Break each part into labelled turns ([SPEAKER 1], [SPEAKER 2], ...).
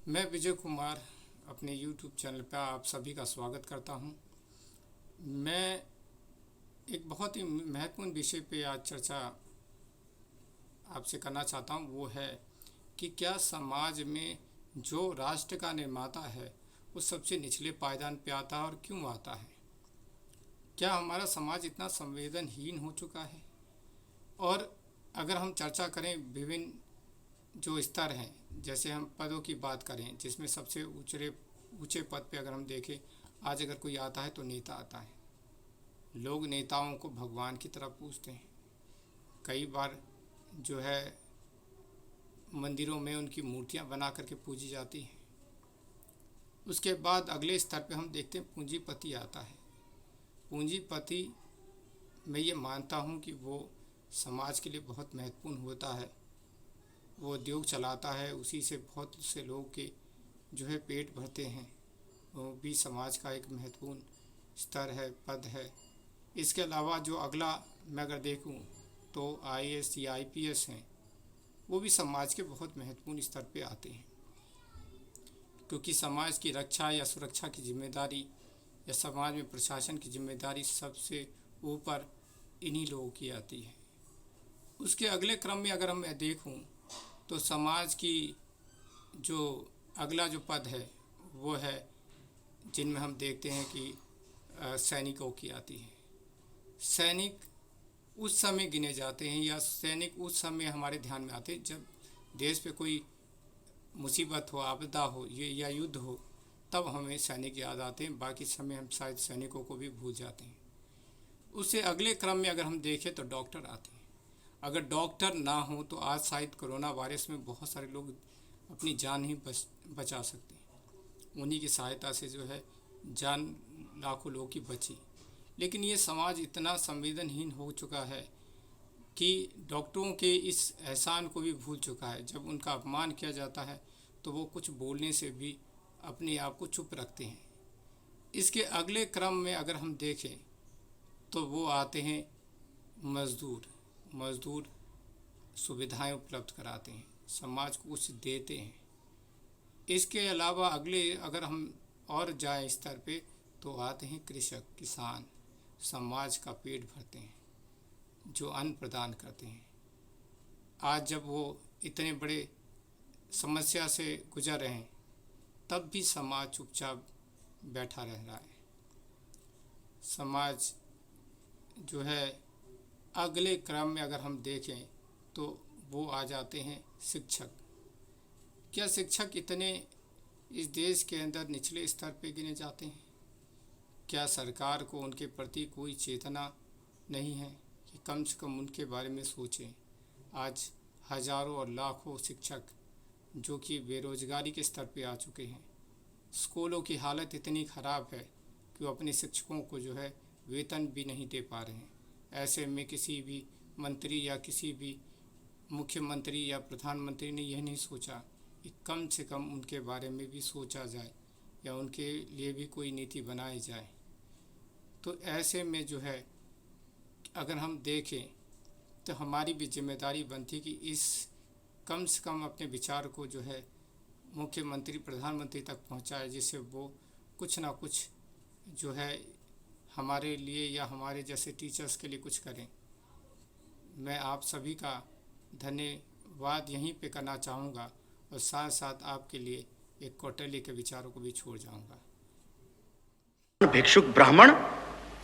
[SPEAKER 1] मैं विजय कुमार अपने YouTube channel पर आप सभी का स्वागत करता हूं। मैं एक बहुत ही महत्वपूर्ण विषय पे आज चर्चा आपसे करना चाहता हूं। वो है कि क्या समाज में जो राष्ट्र का निर्माता है वो सबसे निचले पायदान पे आता है और क्यों आता है। क्या हमारा समाज इतना संवेदनहीन हो चुका है। और अगर हम चर्चा करें विभिन्न जो स्तर हैं, जैसे हम पदों की बात करें, जिसमें सबसे ऊंचे पद पे अगर हम देखें, आज अगर कोई आता है तो नेता आता है। लोग नेताओं को भगवान की तरह पूजते हैं। कई बार जो है मंदिरों में उनकी मूर्तियां बना करके पूजी जाती हैं। उसके बाद अगले स्तर पे हम देखते हैं पूंजीपति आता है। पूंजीपति मैं ये मानता हूँ कि वो समाज के लिए बहुत महत्वपूर्ण होता है। वो उद्योग चलाता है, उसी से बहुत से लोगों के जो है पेट भरते हैं। वो भी समाज का एक महत्वपूर्ण स्तर है, पद है। इसके अलावा जो अगला मैं अगर देखूं तो IAS या IPS हैं, वो भी समाज के बहुत महत्वपूर्ण स्तर पे आते हैं, क्योंकि समाज की रक्षा या सुरक्षा की जिम्मेदारी या समाज में प्रशासन की जिम्मेदारी सबसे ऊपर इन्हीं लोगों की आती है। उसके अगले क्रम में अगर मैं देखूं तो समाज की जो अगला जो पद है वो है जिनमें हम देखते हैं कि सैनिकों की आती है। सैनिक उस समय गिने जाते हैं या सैनिक उस समय हमारे ध्यान में आते हैं जब देश पे कोई मुसीबत हो, आपदा हो या युद्ध हो, तब हमें सैनिक याद आते हैं। बाकी समय हम शायद सैनिकों को भी भूल जाते हैं। उससे अगले क्रम में अगर हम देखें तो डॉक्टर आते हैं। अगर डॉक्टर ना हो तो आज शायद कोरोना वायरस में बहुत सारे लोग अपनी जान ही बचा सकते हैं। उन्हीं की सहायता से जो है जान लाखों लोगों की बची। लेकिन ये समाज इतना संवेदनहीन हो चुका है कि डॉक्टरों के इस एहसान को भी भूल चुका है। जब उनका अपमान किया जाता है तो वो कुछ बोलने से भी अपने आप को चुप रखते हैं। इसके अगले क्रम में अगर हम देखें तो वो आते हैं मज़दूर सुविधाएं उपलब्ध कराते हैं, समाज को कुछ देते हैं। इसके अलावा अगले अगर हम और जाए स्तर पे तो आते हैं कृषक, किसान, समाज का पेट भरते हैं, जो अन्न प्रदान करते हैं। आज जब वो इतने बड़े समस्या से गुजर रहे हैं तब भी समाज चुपचाप बैठा रह रहा है। समाज जो है अगले क्रम में अगर हम देखें तो वो आ जाते हैं शिक्षक। क्या शिक्षक इतने इस देश के अंदर निचले स्तर पे गिने जाते हैं? क्या सरकार को उनके प्रति कोई चेतना नहीं है कि कम से कम उनके बारे में सोचें? आज हजारों और लाखों शिक्षक जो कि बेरोजगारी के स्तर पे आ चुके हैं। स्कूलों की हालत इतनी ख़राब है कि वो अपने शिक्षकों को जो है वेतन भी नहीं दे पा रहे हैं। ऐसे में किसी भी मंत्री या किसी भी मुख्यमंत्री या प्रधानमंत्री ने यह नहीं सोचा कि कम से कम उनके बारे में भी सोचा जाए या उनके लिए भी कोई नीति बनाई जाए। तो ऐसे में जो है अगर हम देखें तो हमारी भी जिम्मेदारी बनती कि इस कम से कम अपने विचार को जो है मुख्यमंत्री प्रधानमंत्री तक पहुंचाए, जिससे वो कुछ ना कुछ जो है हमारे लिए या हमारे जैसे टीचर्स के लिए कुछ करें। मैं आप सभी का धन्यवाद यहीं पे करना चाहूँगा और साथ साथ आपके लिए एक कौटिल्य के विचारों को भी छोड़ जाऊँगा।
[SPEAKER 2] भिक्षुक ब्राह्मण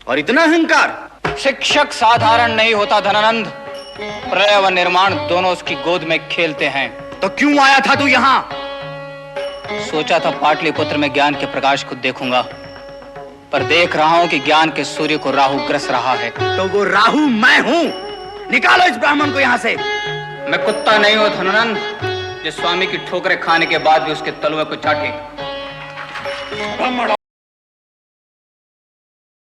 [SPEAKER 2] और इतना अहंकार।
[SPEAKER 3] शिक्षक साधारण नहीं होता धनानंद, प्रलय व निर्माण दोनों उसकी गोद में खेलते हैं।
[SPEAKER 2] तो क्यों आया था तू यहाँ?
[SPEAKER 3] सोचा था पाटलिपुत्र में ज्ञान के प्रकाश को देखूंगा, पर देख रहा हूं कि ज्ञान के सूर्य को राहु ग्रस रहा है।
[SPEAKER 2] तो वो राहु मैं हूं। निकालो इस ब्राह्मण को यहाँ से।
[SPEAKER 3] मैं कुत्ता नहीं हूं धनानंद, जो स्वामी की ठोकरें खाने के बाद भी उसके तलवे को चाटे।